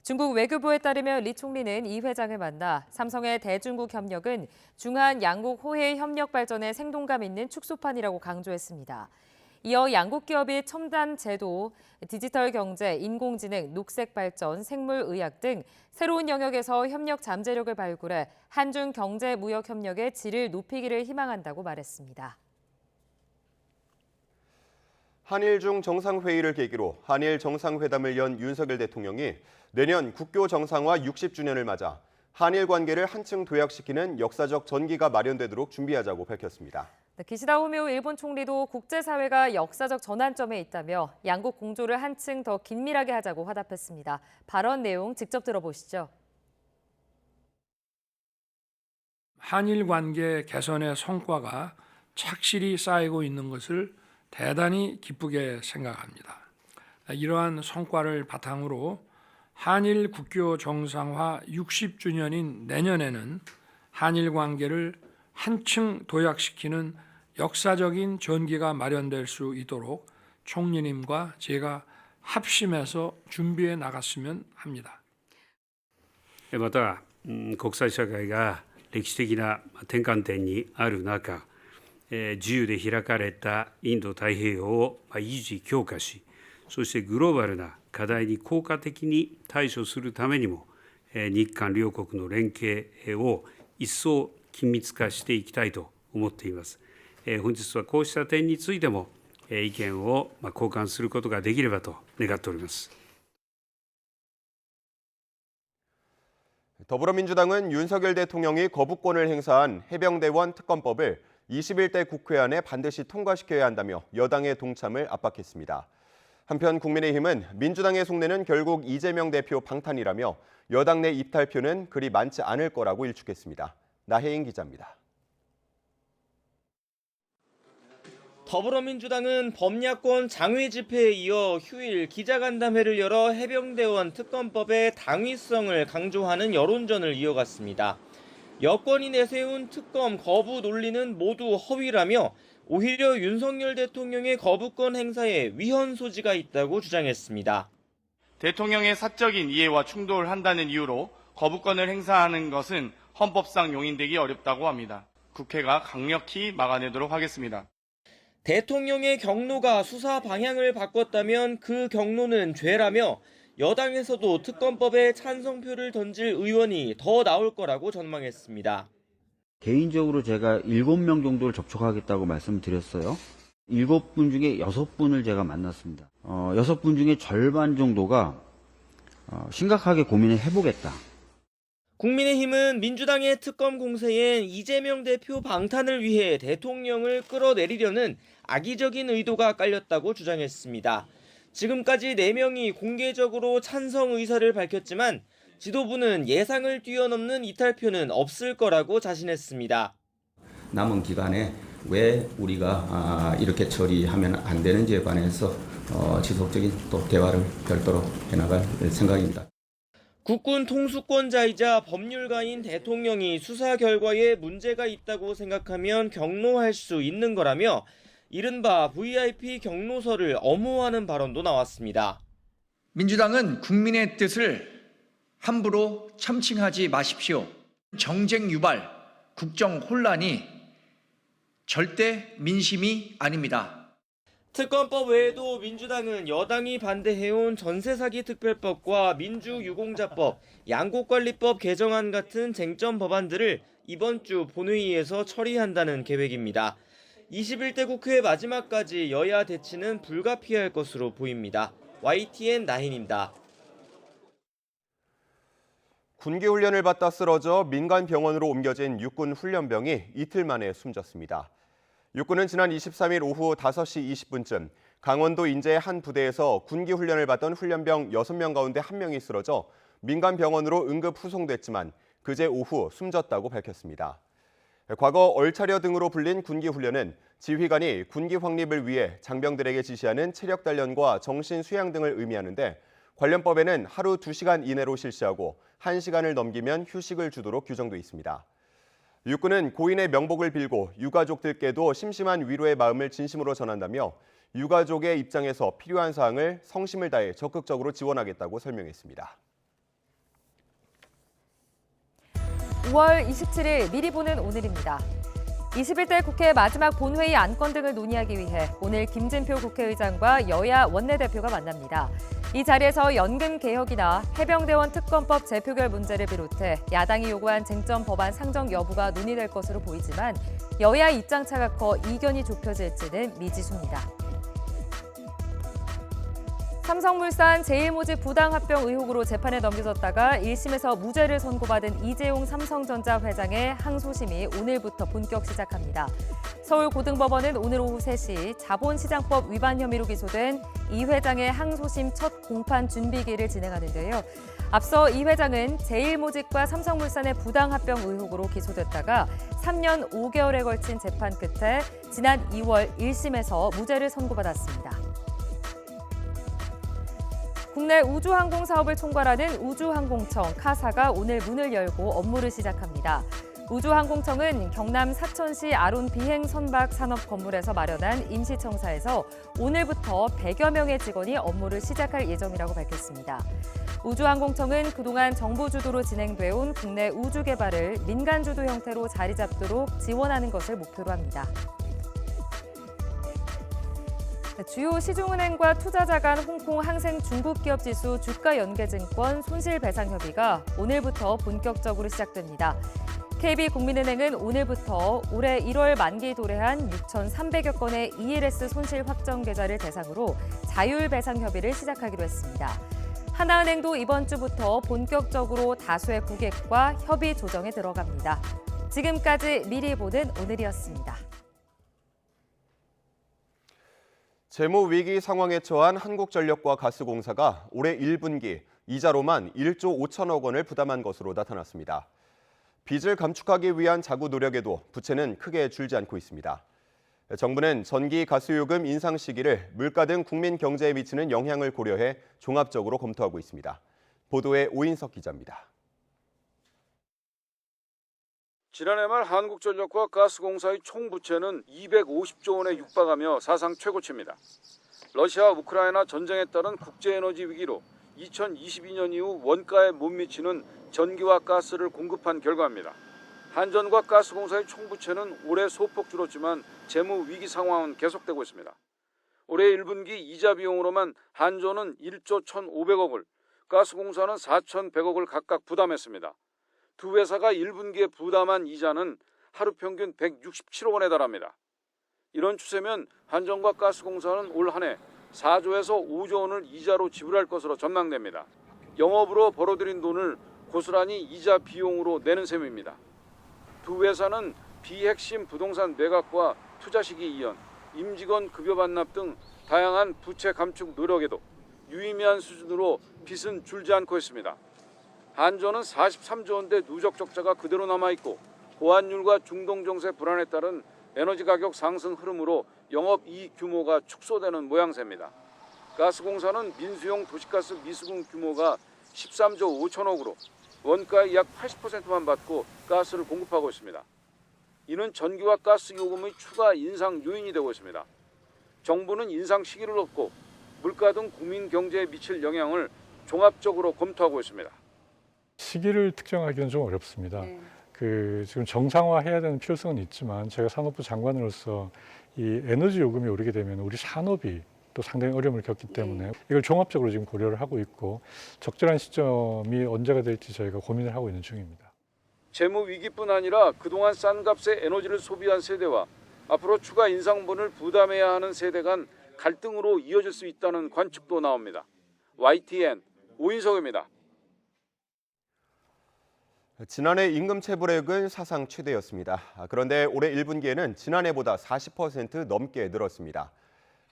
중국 외교부에 따르면 리 총리는 이 회장을 만나 삼성의 대중국 협력은 중한 양국 호혜 협력 발전에 생동감 있는 축소판이라고 강조했습니다. 이어 양국 기업이 첨단 제도, 디지털 경제, 인공지능, 녹색 발전, 생물의학 등 새로운 영역에서 협력 잠재력을 발굴해 한중 경제 무역 협력의 질을 높이기를 희망한다고 말했습니다. 한일중 정상회의를 계기로 한일 정상회담을 연 윤석열 대통령이 내년 국교 정상화 60주년을 맞아 한일 관계를 한층 도약시키는 역사적 전기가 마련되도록 준비하자고 밝혔습니다. 기시다 후미오 일본 총리도 국제사회가 역사적 전환점에 있다며 양국 공조를 한층 더 긴밀하게 하자고 화답했습니다. 발언 내용 직접 들어보시죠. 한일 관계 개선의 성과가 착실히 쌓이고 있는 것을 대단히 기쁘게 생각합니다. 이러한 성과를 바탕으로 한일 국교 정상화 60주년인 내년에는 한일 관계를 한층 도약시키는 역사적인 전기가 마련될 수 있도록 총리님과 제가 합심해서 준비해 나갔으면 합니다. また、国際社会が歴史的な転換点にある中、自由で開かれたインド太平洋を維持強化し、そしてグローバルな課題に効果的に対処するためにも、日韓両国の連携を一層緊密化していきたいと思っています。本日はこうした点についても意見を交換することができればと願っております。 더불어민주당은 윤석열 대통령이 거부권을 행사한 해병대원 특검법을 21대 국회안에 반드시 통과시켜야 한다며 여당의 동참을 압박했습니다. 한편 국민의힘은 민주당의 속내는 결국 이재명 대표 방탄이라며 여당 내 입탈표는 그리 많지 않을 거라고 일축했습니다. 나혜인 기자입니다. 더불어민주당은 범야권 장외 집회에 이어 휴일 기자간담회를 열어 해병대원 특검법의 당위성을 강조하는 여론전을 이어갔습니다. 여권이 내세운 특검 거부 논리는 모두 허위라며 오히려 윤석열 대통령의 거부권 행사에 위헌 소지가 있다고 주장했습니다. 대통령의 사적인 이해와 충돌한다는 이유로 거부권을 행사하는 것은 헌법상 용인되기 어렵다고 합니다. 국회가 강력히 막아내도록 하겠습니다. 대통령의 경로가 수사 방향을 바꿨다면 그 경로는 죄라며 여당에서도 특검법에 찬성표를 던질 의원이 더 나올 거라고 전망했습니다. 개인적으로 제가 7명 정도를 접촉하겠다고 말씀드렸어요. 7분 중에 6분을 제가 만났습니다. 6분 중에 절반 정도가 심각하게 고민을 해보겠다. 국민의힘은 민주당의 특검 공세엔 이재명 대표 방탄을 위해 대통령을 끌어내리려는 악의적인 의도가 깔렸다고 주장했습니다. 지금까지 4명이 공개적으로 찬성 의사를 밝혔지만 지도부는 예상을 뛰어넘는 이탈표는 없을 거라고 자신했습니다. 남은 기간에 왜 우리가 이렇게 처리하면 안 되는지에 관해서 지속적인 또 대화를 별도로 해나갈 생각입니다. 국군 통수권자이자 법률가인 대통령이 수사 결과에 문제가 있다고 생각하면 경로할 수 있는 거라며 이른바 VIP 경로서를 엄호하는 발언도 나왔습니다. 민주당은 국민의 뜻을 함부로 참칭하지 마십시오. 정쟁 유발, 국정 혼란이 절대 민심이 아닙니다. 특검법 외에도 민주당은 여당이 반대해온 전세사기 특별법과 민주유공자법, 양곡관리법 개정안 같은 쟁점 법안들을 이번 주 본회의에서 처리한다는 계획입니다. 21대 국회 마지막까지 여야 대치는 불가피할 것으로 보입니다. YTN 나힌입니다. 군기 훈련을 받다 쓰러져 민간 병원으로 옮겨진 육군 훈련병이 이틀 만에 숨졌습니다. 육군은 지난 23일 오후 5시 20분쯤 강원도 인제의 한 부대에서 군기 훈련을 받던 훈련병 6명 가운데 1명이 쓰러져 민간 병원으로 응급 후송됐지만 그제 오후 숨졌다고 밝혔습니다. 과거 얼차려 등으로 불린 군기 훈련은 지휘관이 군기 확립을 위해 장병들에게 지시하는 체력 단련과 정신 수양 등을 의미하는데 관련법에는 하루 2시간 이내로 실시하고 1시간을 넘기면 휴식을 주도록 규정돼 있습니다. 육군은 고인의 명복을 빌고 유가족들께도 심심한 위로의 마음을 진심으로 전한다며 유가족의 입장에서 필요한 사항을 성심을 다해 적극적으로 지원하겠다고 설명했습니다. 5월 27일 미리 보는 오늘입니다. 21대 국회 마지막 본회의 안건 등을 논의하기 위해 오늘 김진표 국회의장과 여야 원내대표가 만납니다. 이 자리에서 연금 개혁이나 해병대원 특검법 재표결 문제를 비롯해 야당이 요구한 쟁점 법안 상정 여부가 논의될 것으로 보이지만 여야 입장차가 커 이견이 좁혀질지는 미지수입니다. 삼성물산 제일모직 부당합병 의혹으로 재판에 넘겨졌다가 1심에서 무죄를 선고받은 이재용 삼성전자 회장의 항소심이 오늘부터 본격 시작합니다. 서울고등법원은 오늘 오후 3시 자본시장법 위반 혐의로 기소된 이 회장의 항소심 첫 공판 준비기를 진행하는데요. 앞서 이 회장은 제일모직과 삼성물산의 부당합병 의혹으로 기소됐다가 3년 5개월에 걸친 재판 끝에 지난 2월 1심에서 무죄를 선고받았습니다. 국내 우주항공 사업을 총괄하는 우주항공청 카사가 오늘 문을 열고 업무를 시작합니다. 우주항공청은 경남 사천시 아론 비행 선박 산업 건물에서 마련한 임시청사에서 오늘부터 100여 명의 직원이 업무를 시작할 예정이라고 밝혔습니다. 우주항공청은 그동안 정부 주도로 진행돼 온 국내 우주 개발을 민간 주도 형태로 자리 잡도록 지원하는 것을 목표로 합니다. 주요 시중은행과 투자자 간 홍콩 항생 중국 기업 지수 주가 연계증권 손실배상협의가 오늘부터 본격적으로 시작됩니다. KB국민은행은 오늘부터 올해 1월 만기 도래한 6,300여 건의 ELS 손실 확정 계좌를 대상으로 자율배상 협의를 시작하기로 했습니다. 하나은행도 이번 주부터 본격적으로 다수의 고객과 협의 조정에 들어갑니다. 지금까지 미리 보는 오늘이었습니다. 재무 위기 상황에 처한 한국전력과 가스공사가 올해 1분기 이자로만 1조 5천억 원을 부담한 것으로 나타났습니다. 빚을 감축하기 위한 자구 노력에도 부채는 크게 줄지 않고 있습니다. 정부는 전기, 가스요금 인상 시기를 물가 등 국민 경제에 미치는 영향을 고려해 종합적으로 검토하고 있습니다. 보도에 오인석 기자입니다. 지난해 말 한국전력과 가스공사의 총 부채는 250조 원에 육박하며 사상 최고치입니다. 러시아 우크라이나 전쟁에 따른 국제에너지 위기로 2022년 이후 원가에 못 미치는 전기와 가스를 공급한 결과입니다. 한전과 가스공사의 총 부채는 올해 소폭 줄었지만 재무 위기 상황은 계속되고 있습니다. 올해 1분기 이자 비용으로만 한전은 1조 1,500억을, 가스공사는 4,100억을 각각 부담했습니다. 두 회사가 1분기에 부담한 이자는 하루 평균 167억 원에 달합니다. 이런 추세면 한전과 가스공사는 올 한 해 4조에서 5조 원을 이자로 지불할 것으로 전망됩니다. 영업으로 벌어들인 돈을 고스란히 이자 비용으로 내는 셈입니다. 두 회사는 비핵심 부동산 매각과 투자 시기 이연, 임직원 급여 반납 등 다양한 부채 감축 노력에도 유의미한 수준으로 빚은 줄지 않고 있습니다. 한전은 43조 원대 누적 적자가 그대로 남아있고 고환율과 중동 정세 불안에 따른 에너지 가격 상승 흐름으로 영업이익 규모가 축소되는 모양새입니다. 가스공사는 민수용 도시가스 미수금 규모가 13조 5천억으로 원가의 약 80%만 받고 가스를 공급하고 있습니다. 이는 전기와 가스 요금의 추가 인상 요인이 되고 있습니다. 정부는 인상 시기를 놓고 물가 등 국민 경제에 미칠 영향을 종합적으로 검토하고 있습니다. 시기를 특정하기는 좀 어렵습니다. 지금 정상화해야 되는 필요성은 있지만 제가 산업부 장관으로서 이 에너지 요금이 오르게 되면 우리 산업이 또 상당히 어려움을 겪기 때문에 이걸 종합적으로 지금 고려를 하고 있고 적절한 시점이 언제가 될지 저희가 고민을 하고 있는 중입니다. 재무 위기뿐 아니라 그동안 싼 값에 에너지를 소비한 세대와 앞으로 추가 인상분을 부담해야 하는 세대 간 갈등으로 이어질 수 있다는 관측도 나옵니다. YTN 오인석입니다. 지난해 임금 체불액은 사상 최대였습니다. 그런데 올해 1분기에는 지난해보다 40% 넘게 늘었습니다.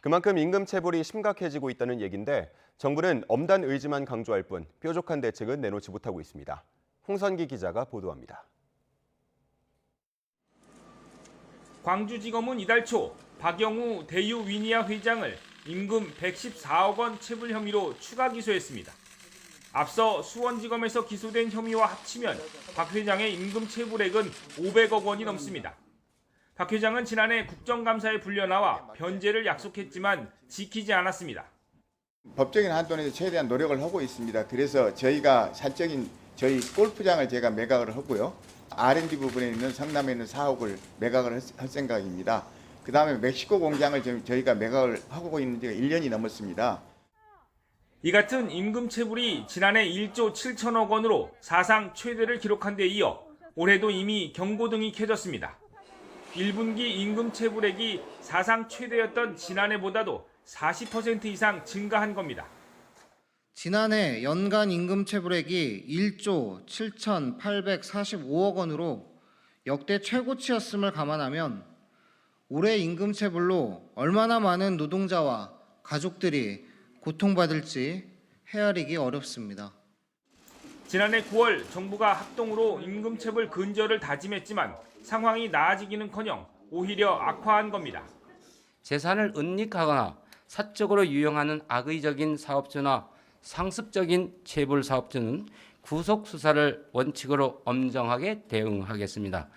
그만큼 임금 체불이 심각해지고 있다는 얘기인데 정부는 엄단 의지만 강조할 뿐 뾰족한 대책은 내놓지 못하고 있습니다. 홍선기 기자가 보도합니다. 광주지검은 이달 초 박영우 대유 위니아 회장을 임금 114억 원 체불 혐의로 추가 기소했습니다. 앞서 수원지검에서 기소된 혐의와 합치면 박 회장의 임금 체불액은 500억 원이 넘습니다. 박 회장은 지난해 국정감사에 불려나와 변제를 약속했지만 지키지 않았습니다. 법적인 한도 내에서 최대한 노력을 하고 있습니다. 그래서 저희가 사적인 저희 골프장을 제가 매각을 하고요. R&D 부분에 있는 성남에 있는 사옥을 매각을 할 생각입니다. 그다음에 멕시코 공장을 저희가 매각을 하고 있는 지가 1년이 넘었습니다. 이 같은 임금 체불이 지난해 1조 7천억 원으로 사상 최대를 기록한 데 이어 올해도 이미 경고등이 켜졌습니다. 1분기 임금 체불액이 사상 최대였던 지난해보다도 40% 이상 증가한 겁니다. 지난해 연간 임금 체불액이 1조 7,845억 원으로 역대 최고치였음을 감안하면 올해 임금 체불로 얼마나 많은 노동자와 가족들이 고통받을지 헤아리기 어렵습니다. 지난해 9월 정부가 합동으로 임금체불 근절을 다짐했지만 상황이 나아지기는커녕 오히려 악화한 겁니다. 재산을 은닉하거나 사적으로 유용하는 악의적인 사업주나 상습적인 체불 사업자는 구속 수사를 원칙으로 엄정하게 대응하겠습니다.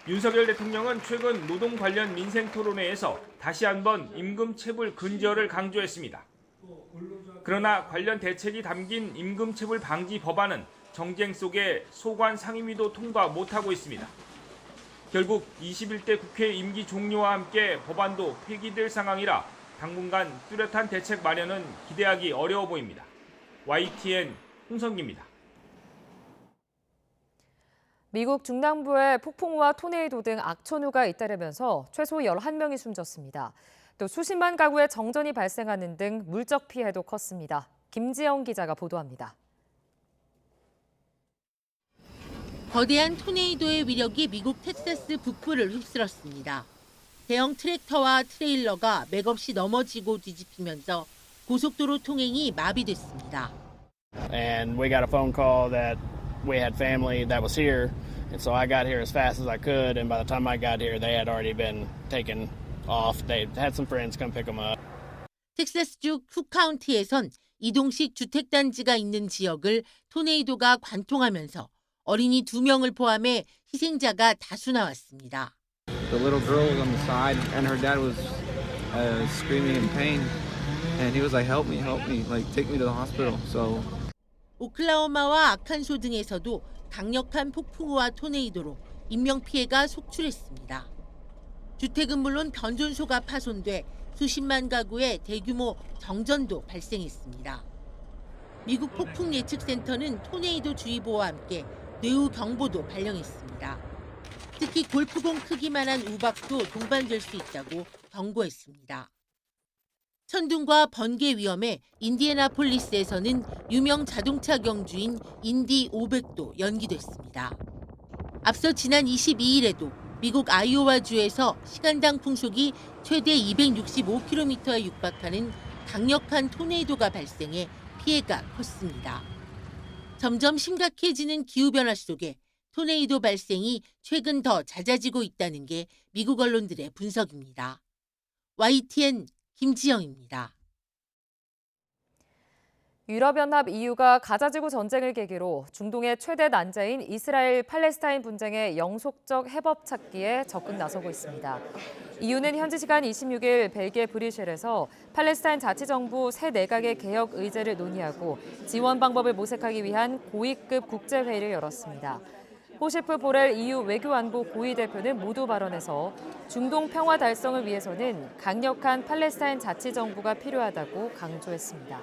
윤석열 대통령은 최근 노동 관련 민생 토론회에서 다시 한번 임금 체불 근절을 강조했습니다. 그러나 관련 대책이 담긴 임금 체불 방지 법안은 정쟁 속에 소관 상임위도 통과 못하고 있습니다. 결국 21대 국회 임기 종료와 함께 법안도 폐기될 상황이라 당분간 뚜렷한 대책 마련은 기대하기 어려워 보입니다. YTN 홍성기입니다. 미국 중남부에 폭풍우와 토네이도 등 악천후가 잇따르면서 최소 11명이 숨졌습니다. 또 수십만 가구의 정전이 발생하는 등 물적 피해도 컸습니다. 김지영 기자가 보도합니다. 거대한 토네이도의 위력이 미국 텍사스 북부를 휩쓸었습니다. 대형 트랙터와 트레일러가 맥없이 넘어지고 뒤집히면서 고속도로 통행이 마비됐습니다. And we got a phone call that we had family that was here, and so I got here as fast as I could, and by the time I got here, they had already been taken off. They had some friends come pick them up. 텍사스주 쿡 카운티에선 이동식 주택단지가 있는 지역을 토네이도가 관통하면서 어린이 2명을 포함해 희생자가 다수 나왔습니다. The little girl was on the side, and her dad was screaming in pain, and he was like, "Help me, like take me to the hospital." So. 오클라호마와 아칸소 등에서도 강력한 폭풍우와 토네이도로 인명피해가 속출했습니다. 주택은 물론 변전소가 파손돼 수십만 가구의 대규모 정전도 발생했습니다. 미국 폭풍예측센터는 토네이도 주의보와 함께 뇌우 경보도 발령했습니다. 특히 골프공 크기만한 우박도 동반될 수 있다고 경고했습니다. 천둥과 번개 위험에 인디애나폴리스에서는 유명 자동차 경주인 인디 500도 연기됐습니다. 앞서 지난 22일에도 미국 아이오와주에서 시간당 풍속이 최대 265km에 육박하는 강력한 토네이도가 발생해 피해가 컸습니다. 점점 심각해지는 기후변화 속에 토네이도 발생이 최근 더 잦아지고 있다는 게 미국 언론들의 분석입니다. YTN 김지영입니다. 유럽연합 EU가 가자지구 전쟁을 계기로 중동의 최대 난자인 이스라엘 팔레스타인 분쟁의 영속적 해법 찾기에 적극 나서고 있습니다. EU는 현지 시간 26일 벨기에 브뤼셀에서 팔레스타인 자치정부 새 내각의 개혁 의제를 논의하고 지원 방법을 모색하기 위한 고위급 국제회의를 열었습니다. 호시프 보렐 EU 외교안보 고위 대표는 모두 발언에서 중동 평화 달성을 위해서는 강력한 팔레스타인 자치정부가 필요하다고 강조했습니다.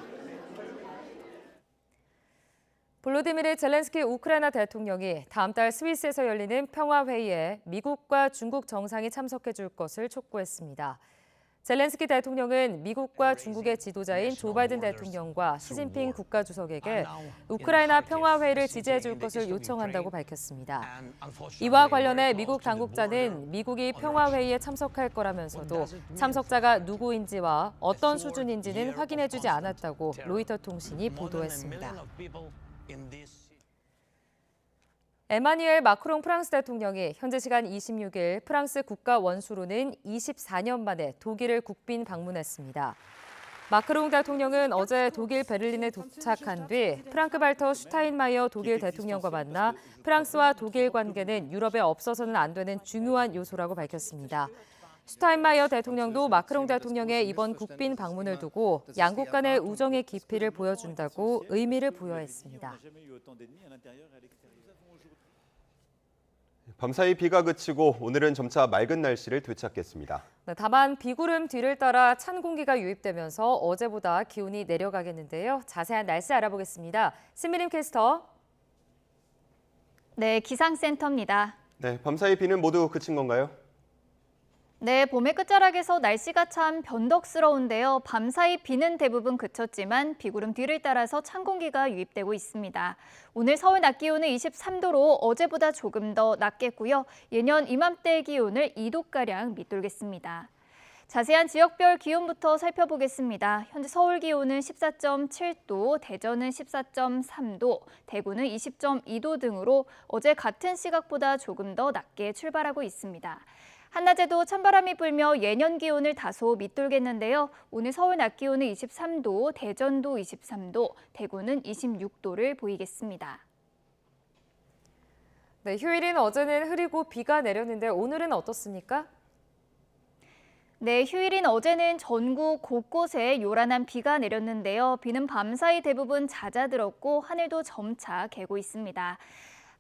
볼로디미르 젤렌스키 우크라이나 대통령이 다음 달 스위스에서 열리는 평화회의에 미국과 중국 정상이 참석해 줄 것을 촉구했습니다. 젤렌스키 대통령은 미국과 중국의 지도자인 조 바이든 대통령과 시진핑 국가주석에게 우크라이나 평화회의를 지지해 줄 것을 요청한다고 밝혔습니다. 이와 관련해 미국 당국자는 미국이 평화회의에 참석할 거라면서도 참석자가 누구인지와 어떤 수준인지는 확인해 주지 않았다고 로이터 통신이 보도했습니다. 에마뉘엘 마크롱 프랑스 대통령이 현지 시간 26일 프랑스 국가 원수로는 24년 만에 독일을 국빈 방문했습니다. 마크롱 대통령은 어제 독일 베를린에 도착한 뒤 프랑크발터 슈타인마이어 독일 대통령과 만나 프랑스와 독일 관계는 유럽에 없어서는 안 되는 중요한 요소라고 밝혔습니다. 슈타인마이어 대통령도 마크롱 대통령의 이번 국빈 방문을 두고 양국 간의 우정의 깊이를 보여준다고 의미를 부여했습니다. 밤사이 비가 그치고 오늘은 점차 맑은 날씨를 되찾겠습니다. 다만 비구름 뒤를 따라 찬 공기가 유입되면서 어제보다 기온이 내려가겠는데요. 자세한 날씨 알아보겠습니다. 신미림 캐스터. 네, 기상센터입니다. 네, 밤사이 비는 모두 그친 건가요? 네, 봄의 끝자락에서 날씨가 참 변덕스러운데요. 밤사이 비는 대부분 그쳤지만 비구름 뒤를 따라서 찬 공기가 유입되고 있습니다. 오늘 서울 낮 기온은 23도로 어제보다 조금 더 낮겠고요. 예년 이맘때 기온을 2도가량 밑돌겠습니다. 자세한 지역별 기온부터 살펴보겠습니다. 현재 서울 기온은 14.7도, 대전은 14.3도, 대구는 20.2도 등으로 어제 같은 시각보다 조금 더 낮게 출발하고 있습니다. 한낮에도 찬바람이 불며 예년 기온을 다소 밑돌겠는데요. 오늘 서울 낮 기온은 23도, 대전도 23도, 대구는 26도를 보이겠습니다. 네, 휴일인 어제는 흐리고 비가 내렸는데 오늘은 어떻습니까? 네, 휴일인 어제는 전국 곳곳에 요란한 비가 내렸는데요. 비는 밤사이 대부분 잦아들었고 하늘도 점차 개고 있습니다.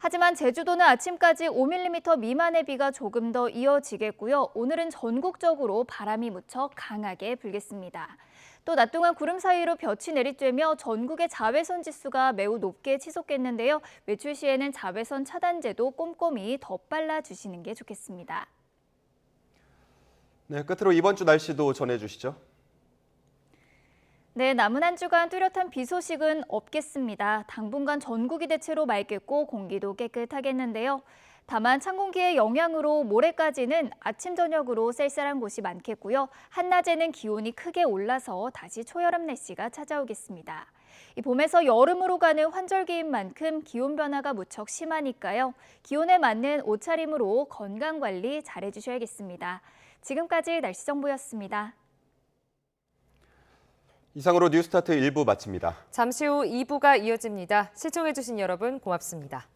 하지만 제주도는 아침까지 5mm 미만의 비가 조금 더 이어지겠고요. 오늘은 전국적으로 바람이 무척 강하게 불겠습니다. 또 낮 동안 구름 사이로 볕이 내리쬐며 전국의 자외선 지수가 매우 높게 치솟겠는데요. 외출 시에는 자외선 차단제도 꼼꼼히 덧발라 주시는 게 좋겠습니다. 네, 끝으로 이번 주 날씨도 전해주시죠. 네, 남은 한 주간 뚜렷한 비 소식은 없겠습니다. 당분간 전국이 대체로 맑겠고 공기도 깨끗하겠는데요. 다만 찬 공기의 영향으로 모레까지는 아침 저녁으로 쌀쌀한 곳이 많겠고요. 한낮에는 기온이 크게 올라서 다시 초여름 날씨가 찾아오겠습니다. 이 봄에서 여름으로 가는 환절기인 만큼 기온 변화가 무척 심하니까요. 기온에 맞는 옷차림으로 건강 관리 잘해주셔야겠습니다. 지금까지 날씨 정보였습니다. 이상으로 뉴스타트 1부 마칩니다. 잠시 후 2부가 이어집니다. 시청해주신 여러분 고맙습니다.